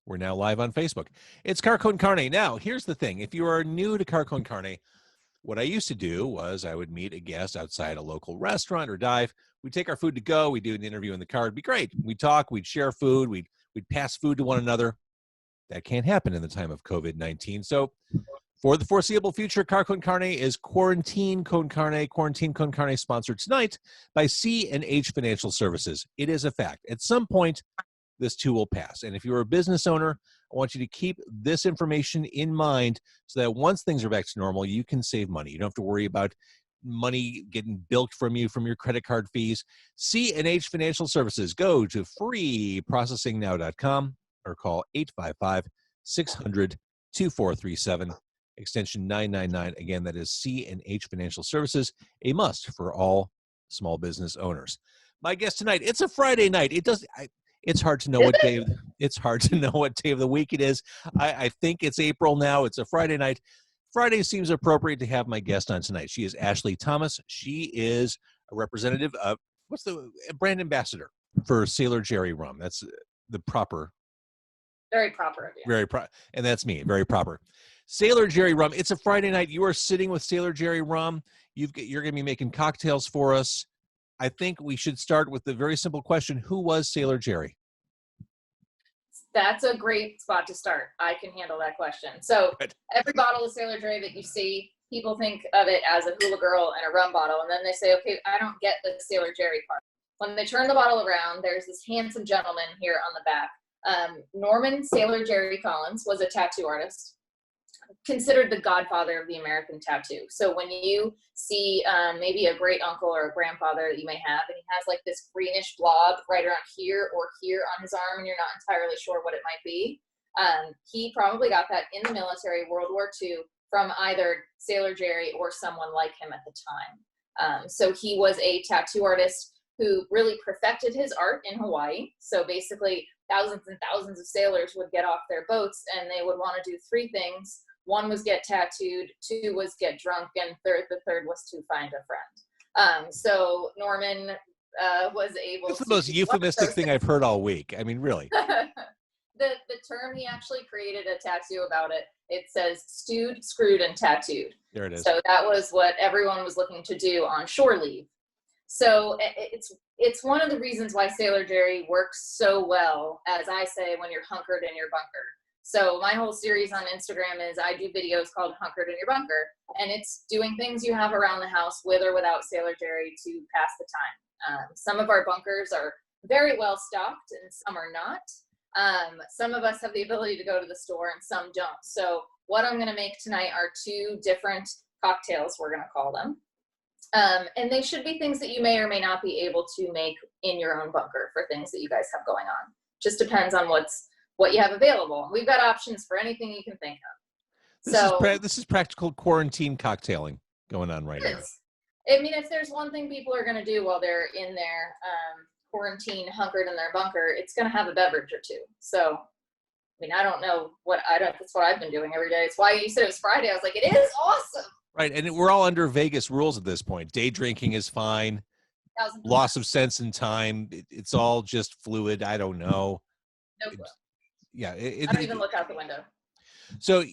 We're now live on Facebook. It's Car Con Carne. Now, here's the thing. If you are new to Car Con Carne, what I used to do was I would meet a guest outside a local restaurant or dive. We'd take our food to go. We'd do an interview in the car. It'd be great. We'd talk. We'd share food. We'd pass food to one another. That can't happen in the time of COVID-19. So for the foreseeable future, Car Con Carne is Quarantine Con Carne. Quarantine Con Carne sponsored tonight by C&H Financial Services. It is a fact. At some point, this too will pass. And if you're a business owner, I want you to keep this information in mind so that once things are back to normal, you can save money. You don't have to worry about money getting bilked from you from your credit card fees. C&H Financial Services. Go to freeprocessingnow.com or call 855-600-2437, extension 999. Again, that is C&H Financial Services, a must for all small business owners. My guest tonight, it's a Friday night. It's hard to know what day. It's hard to know what day of the week it is. I think it's April now. It's a Friday night. Friday seems appropriate to have my guest on tonight. She is Ashley Thomas. She is a representative of a brand ambassador for Sailor Jerry Rum. That's the proper. Very proper of you. And that's me. Very proper. Sailor Jerry Rum. It's a Friday night. You are sitting with Sailor Jerry Rum. You're going to be making cocktails for us. I think we should start with the very simple question: who was Sailor Jerry? That's a great spot to start. I can handle that question. So every bottle of Sailor Jerry that you see, people think of it as a hula girl and a rum bottle, and then they say, okay, I don't get the Sailor Jerry part. When they turn the bottle around, there's this handsome gentleman here on the back. Norman Sailor Jerry Collins was a tattoo artist, considered the godfather of the American tattoo. So when you see maybe a great uncle or a grandfather that you may have, and he has like this greenish blob right around here or here on his arm, and you're not entirely sure what it might be, he probably got that in the military, World War II, from either Sailor Jerry or someone like him at the time. So he was a tattoo artist who really perfected his art in Hawaii. So basically thousands and thousands of sailors would get off their boats and they would want to do three things. One was get tattooed, two was get drunk, and the third was to find a friend. So Norman was able to— That's the most euphemistic thing I've heard all week. I mean, really. The term, he actually created a tattoo about it. It says stewed, screwed, and tattooed. There it is. So that was what everyone was looking to do on shore leave. So it's one of the reasons why Sailor Jerry works so well, as I say, when you're hunkered in your bunker. So my whole series on Instagram is I do videos called Hunkered in Your Bunker, and it's doing things you have around the house with or without Sailor Jerry to pass the time. Some of our bunkers are very well stocked and some are not. Some of us have the ability to go to the store and some don't. So what I'm going to make tonight are two different cocktails, we're going to call them. And they should be things that you may or may not be able to make in your own bunker for things that you guys have going on. Just depends on what you have available. We've got options for anything you can think of. This is practical quarantine cocktailing going on right now. I mean, if there's one thing people are going to do while they're in their quarantine, hunkered in their bunker, it's going to have a beverage or two. So, I mean, that's what I've been doing every day. It's why you said it was Friday. I was like, it is awesome. Right, and we're all under Vegas rules at this point. Day drinking is fine. Loss of sense in time. It's all just fluid. I don't know. No clue. Yeah. I don't even look out the window. So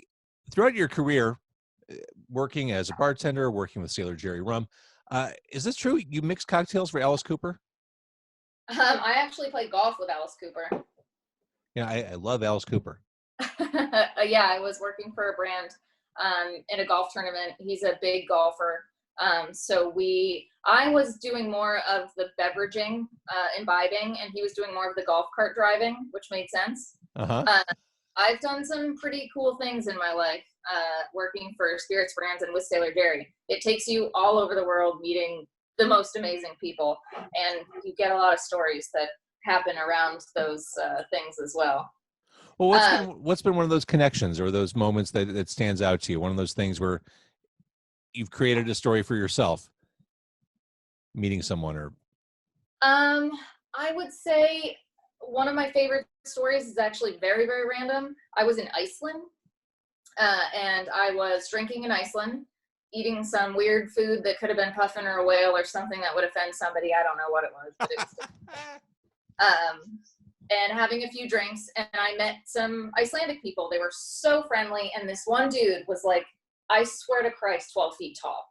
throughout your career, working as a bartender, working with Sailor Jerry Rum, is this true? You mix cocktails for Alice Cooper? I actually play golf with Alice Cooper. Yeah, I love Alice Cooper. Yeah, I was working for a brand in a golf tournament. He's a big golfer. I was doing more of the beveraging, imbibing, and he was doing more of the golf cart driving, which made sense. I've done some pretty cool things in my life, working for spirits brands and with Sailor Jerry. It takes you all over the world meeting the most amazing people, and you get a lot of stories that happen around those things as well. Well, what's been one of those connections or those moments that stands out to you? One of those things where you've created a story for yourself, meeting someone, or? I would say one of my favorite stories is actually very, very random. I was in Iceland, and I was drinking in Iceland, eating some weird food that could have been puffin or a whale or something that would offend somebody. I don't know what it was, but it was and having a few drinks, and I met some Icelandic people. They were so friendly, and this one dude was like, I swear to Christ, 12 feet tall.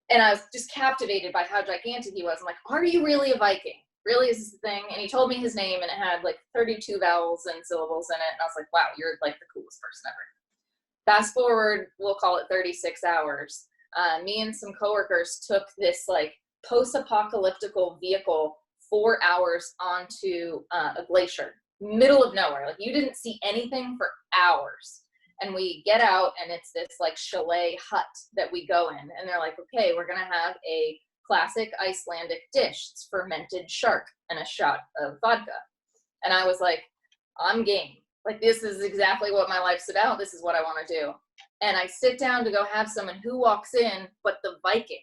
And I was just captivated by how gigantic he was. I'm like, are you really a Viking? Really, is this a thing? And he told me his name, and it had like 32 vowels and syllables in it. And I was like, wow, you're like the coolest person ever. Fast forward, we'll call it 36 hours. Me and some coworkers took this like post-apocalyptical vehicle 4 hours onto a glacier, middle of nowhere. Like you didn't see anything for hours. And we get out, and it's this like chalet hut that we go in, and they're like, okay, we're gonna have a classic Icelandic dish. It's fermented shark and a shot of vodka. And I was like, I'm game. Like, this is exactly what my life's about. This is what I want to do. And I sit down to go have someone, who walks in but the Viking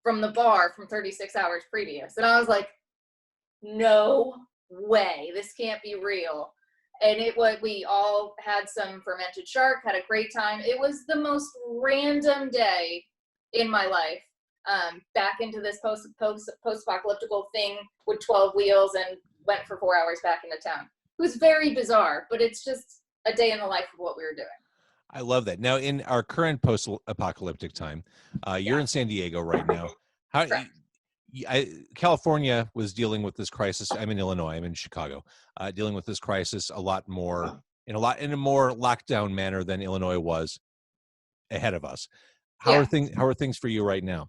from the bar from 36 hours previous. And I was like, no way, this can't be real. And we all had some fermented shark, had a great time. It was the most random day in my life. Back into this post-apocalyptical thing with 12 wheels, and went for 4 hours back into town. It was very bizarre, but it's just a day in the life of what we were doing. I love that. Now, in our current post-apocalyptic time, you're in San Diego right now. California was dealing with this crisis. I'm in Illinois. I'm in Chicago, dealing with this crisis a lot more in a more lockdown manner than Illinois was ahead of us. How are things for you right now?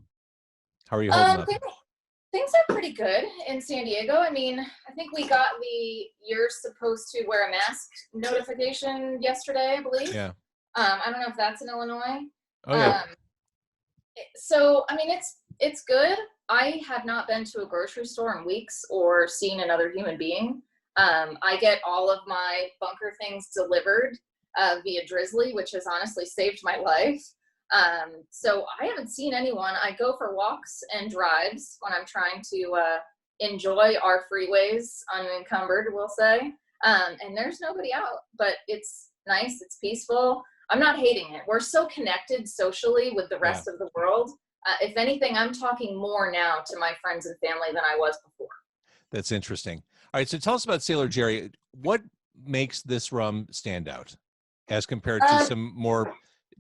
How are you holding up? Things are pretty good in San Diego. I mean, I think we got the "you're supposed to wear a mask" notification yesterday, I believe. Yeah. I don't know if that's in Illinois. Oh yeah. So I mean, it's good. I have not been to a grocery store in weeks or seen another human being. I get all of my bunker things delivered via Drizzly, which has honestly saved my life. So I haven't seen anyone. I go for walks and drives when I'm trying to enjoy our freeways unencumbered, we'll say. And there's nobody out, but it's nice. It's peaceful. I'm not hating it. We're so connected socially with the rest of the world. If anything, I'm talking more now to my friends and family than I was before. That's interesting. All right, so tell us about Sailor Jerry. What makes this rum stand out as compared to some more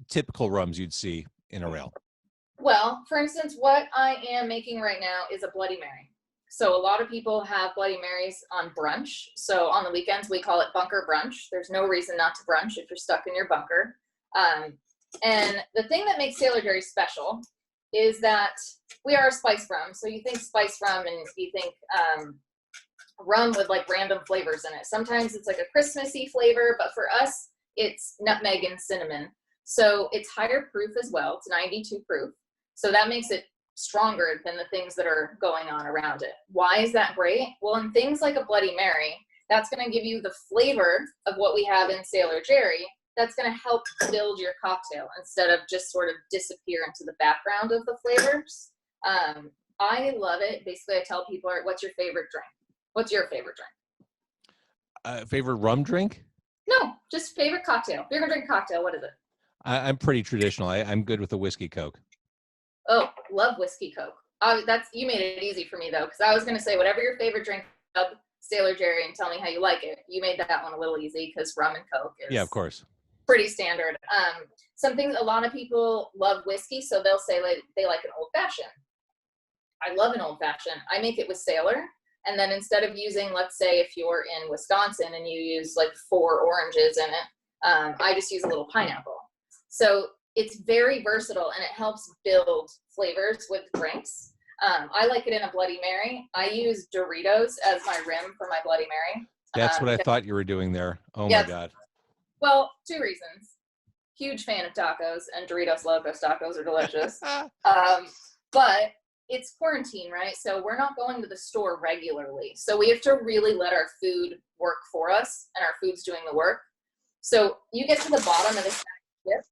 typical rums you'd see in a rail? Well, for instance, what I am making right now is a Bloody Mary. So a lot of people have Bloody Marys on brunch. So on the weekends, we call it bunker brunch. There's no reason not to brunch if you're stuck in your bunker. And the thing that makes Sailor Jerry special is that we are a spice rum. So you think spice rum and you think rum with like random flavors in it. Sometimes it's like a Christmassy flavor, but for us, it's nutmeg and cinnamon. So it's higher proof as well. It's 92 proof. So that makes it stronger than the things that are going on around it. Why is that great? Well, in things like a Bloody Mary, that's going to give you the flavor of what we have in Sailor Jerry. That's going to help build your cocktail instead of just sort of disappear into the background of the flavors. I love it. Basically, I tell people, what's your favorite drink? What's your favorite drink? Favorite rum drink? No, just favorite cocktail. If you're going to drink a cocktail, what is it? I'm pretty traditional. I'm good with a whiskey Coke. Oh, love whiskey Coke. You made it easy for me though, because I was going to say whatever your favorite drink, Sailor Jerry, and tell me how you like it. You made that one a little easy because rum and Coke is of course pretty standard. A lot of people love whiskey, so they'll say they like an old fashioned. I love an old fashioned. I make it with Sailor, and then instead of using, let's say if you're in Wisconsin and you use like 4 oranges in it, I just use a little pineapple. So it's very versatile and it helps build flavors with drinks. I like it in a Bloody Mary. I use Doritos as my rim for my Bloody Mary. That's what I thought you were doing there. Oh my God. Well, 2 reasons. Huge fan of tacos, and Doritos Locos tacos are delicious. But it's quarantine, right? So we're not going to the store regularly. So we have to really let our food work for us, and our food's doing the work. So you get to the bottom of this chip,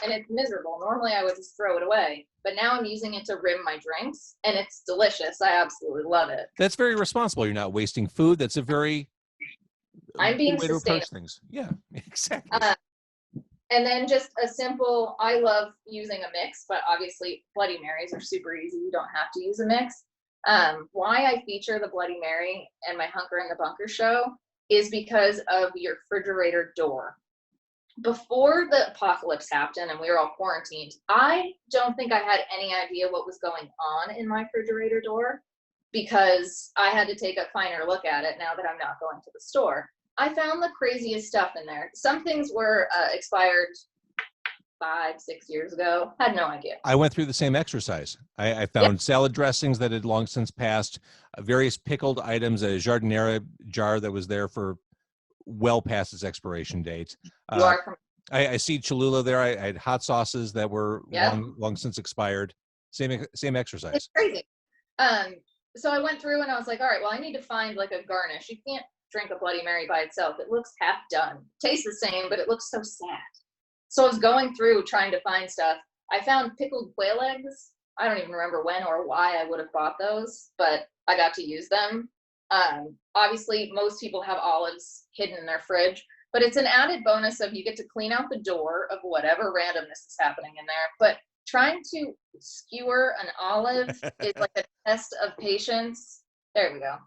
and it's miserable. Normally I would just throw it away, but now I'm using it to rim my drinks, and it's delicious. I absolutely love it. That's very responsible. You're not wasting food. That's a very I'm being way to approach sustainable. things. Yeah, exactly. And then just a simple, I love using a mix, but obviously Bloody Marys are super easy. You don't have to use a mix. Why I feature the Bloody Mary and my Hunker in the Bunker show is because of your refrigerator door. Before the apocalypse happened and we were all quarantined, I don't think I had any idea what was going on in my refrigerator door because I had to take a finer look at it now that I'm not going to the store. I found the craziest stuff in there. Some things were expired 5-6 years ago. Had no idea. I went through the same exercise. I found salad dressings that had long since passed, various pickled items, a jardinera jar that was there for well past its expiration date. I see Cholula there. I had hot sauces that were long since expired. Same exercise. It's crazy. So I went through and I was like, all right, well, I need to find like a garnish. You can't drink a Bloody Mary by itself. It looks half done. Tastes the same, but it looks so sad. So I was going through trying to find stuff. I found pickled quail eggs. I don't even remember when or why I would have bought those, but I got to use them. Obviously, most people have olives hidden in their fridge, but it's an added bonus of you get to clean out the door of whatever randomness is happening in there. But trying to skewer an olive is like a test of patience. There we go.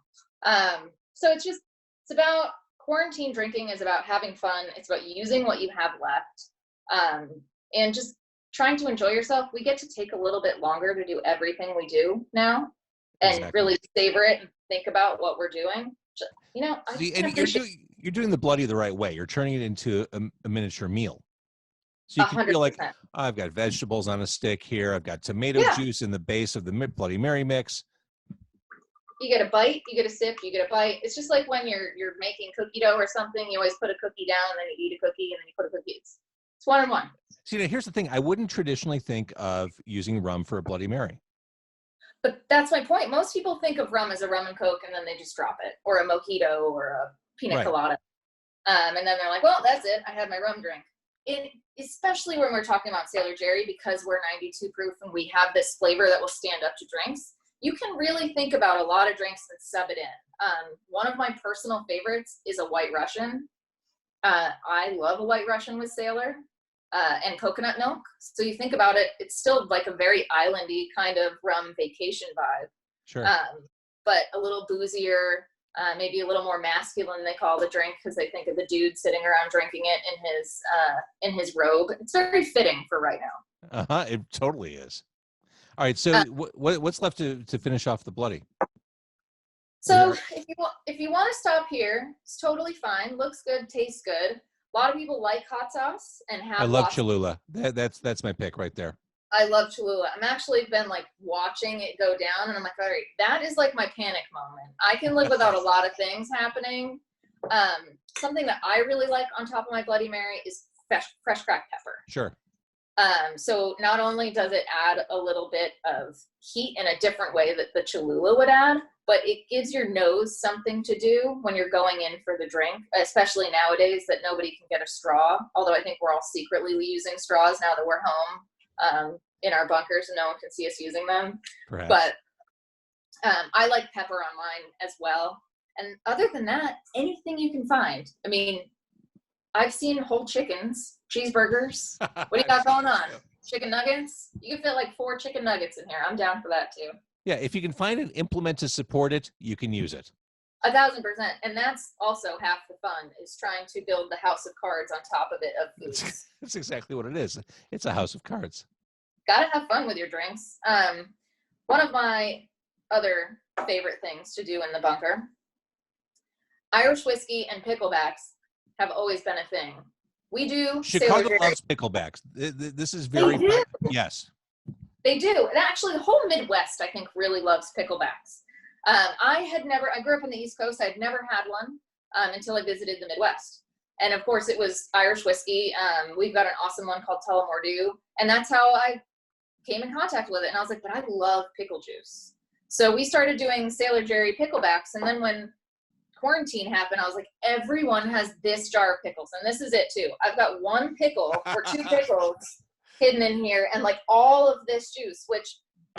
So it's about quarantine drinking is about having fun. It's about using what you have left, and just trying to enjoy yourself. We get to take a little bit longer to do everything we do now and really savor it and think about what we're doing. You know, you're doing the bloody the right way. You're turning it into a miniature meal. So you can 100%. Feel like, oh, I've got vegetables on a stick here. I've got tomato juice in the base of the Bloody Mary mix. You get a bite, you get a sip, you get a bite. It's just like when you're making cookie dough or something. You always put a cookie down, and then you eat a cookie, and then you put a cookie. It's one and one. See, now here's the thing. I wouldn't traditionally think of using rum for a Bloody Mary. But that's my point. Most people think of rum as a rum and Coke, and then they just drop it, or a mojito, or a pina colada. And then they're like, well, that's it. I had my rum drink. Especially when we're talking about Sailor Jerry, because we're 92 proof and we have this flavor that will stand up to drinks, you can really think about a lot of drinks and sub it in. One of my personal favorites is a White Russian. I love a White Russian with Sailor and coconut milk. So you think about it, it's still like a very islandy kind of rum vacation vibe. Sure. But a little boozier, maybe a little more masculine, they call the drink, because they think of the dude sitting around drinking it in his robe. It's very fitting for right now. It totally is. All right, so what's left to finish off the bloody? So if you want to stop here, it's totally fine. Looks good, tastes good. A lot of people like hot sauce and have. I love Cholula. That's my pick right there. I love Cholula. I'm actually been like watching it go down, and I'm like, all right, that is like my panic moment. I can live without a lot of things happening. Something that I really like on top of my Bloody Mary is fresh cracked pepper. Sure. So not only does it add a little bit of heat in a different way that the Cholula would add, but it gives your nose something to do when you're going in for the drink, especially nowadays that nobody can get a straw. Although I think we're all secretly using straws now that we're home in our bunkers and no one can see us using them. Perhaps. But I like pepper on mine as well. And other than that, anything you can find. I mean, I've seen whole chickens, cheeseburgers. What do you got going on? Chicken nuggets? You can fit like 4 chicken nuggets in here. I'm down for that too. Yeah, if you can find an implement to support it, you can use it. 1,000%. And that's also half the fun, is trying to build the house of cards on top of it of foods. That's exactly what it is. It's a house of cards. Gotta have fun with your drinks. One of my other favorite things to do in the bunker, Irish whiskey and picklebacks have always been a thing. We do. Chicago loves picklebacks. This is very yes. They do. And actually, the whole Midwest, I think, really loves picklebacks. I grew up on the East Coast. I'd never had one until I visited the Midwest. And of course, it was Irish whiskey. We've got an awesome one called Tullamore. And that's how I came in contact with it. And I was like, but I love pickle juice. So we started doing Sailor Jerry picklebacks. And then when quarantine happened, I was like, everyone has this jar of pickles. And this is it too. I've got 1 pickle or 2 pickles hidden in here and like all of this juice, which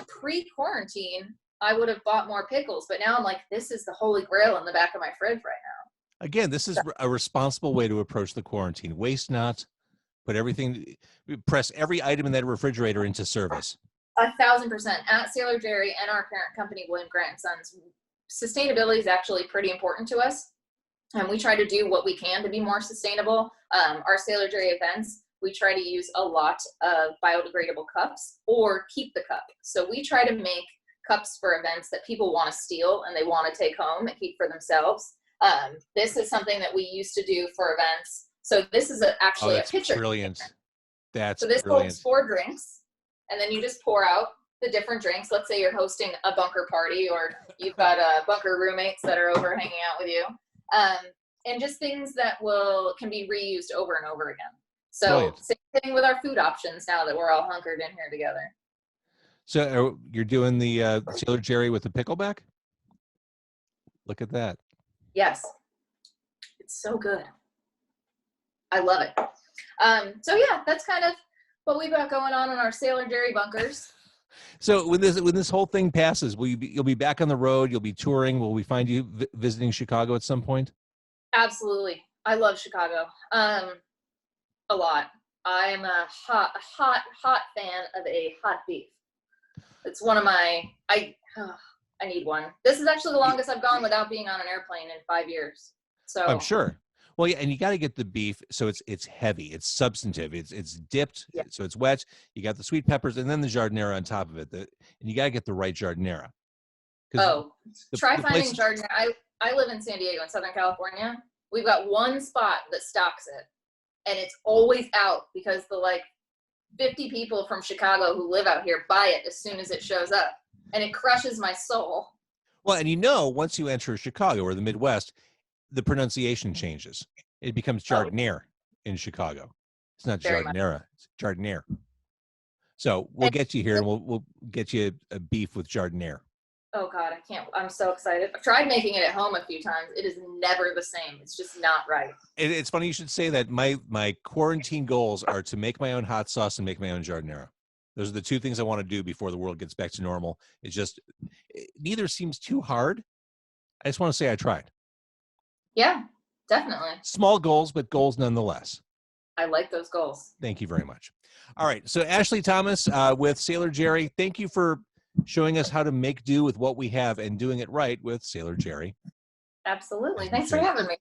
pre-quarantine, I would have bought more pickles. But now I'm like, this is the holy grail in the back of my fridge right now. Again, this is a responsible way to approach the quarantine. Waste not. Put everything, press every item in that refrigerator into service. 1,000%. At Sailor Jerry and our parent company, William Grant & Sons, sustainability is actually pretty important to us. And we try to do what we can to be more sustainable. Our Sailor Jerry events, we try to use a lot of biodegradable cups or keep the cup. So we try to make cups for events that people want to steal and they want to take home and keep for themselves. This is something that we used to do for events. So this is actually a pitcher. Brilliant. That's so this brilliant. holds 4 drinks, and then you just pour out the different drinks. Let's say you're hosting a bunker party, or you've got bunker roommates that are over hanging out with you, and just things that can be reused over and over again. So brilliant. Same thing with our food options now that we're all hunkered in here together. So you're doing the Sailor Jerry with the pickleback? Look at that. Yes. It's so good. I love it. So yeah, that's kind of what we've got going on in our Sailor Jerry bunkers. So when this whole thing passes, you'll be back on the road, you'll be touring. Will we find you visiting Chicago at some point? Absolutely. I love Chicago. A lot. I'm a hot fan of a hot beef. It's one of my, I need one. This is actually the longest I've gone without being on an airplane in 5 years. So I'm sure. Well, yeah, and you got to get the beef so it's heavy, it's substantive, it's dipped, yeah. So it's wet. You got the sweet peppers and then the giardiniera on top of it. And you got to get the right giardiniera. Try finding giardiniera. I live in San Diego in Southern California. We've got one spot that stocks it, and it's always out because the 50 people from Chicago who live out here buy it as soon as it shows up, and it crushes my soul. Well, and once you enter Chicago or the Midwest, the pronunciation changes. It becomes giardiniera in Chicago. It's not giardiniera, it's giardiniera. So we'll get you here, and we'll get you a beef with giardiniera. Oh God, I can't. I'm so excited. I've tried making it at home a few times. It is never the same. It's just not right. It's funny you should say that. My quarantine goals are to make my own hot sauce and make my own giardiniera. Those are the 2 things I want to do before the world gets back to normal. Neither seems too hard. I just want to say I tried. Yeah, definitely. Small goals, but goals nonetheless. I like those goals. Thank you very much. All right. So Ashley Thomas with Sailor Jerry, thank you for showing us how to make do with what we have and doing it right with Sailor Jerry. Absolutely. Thanks for having me.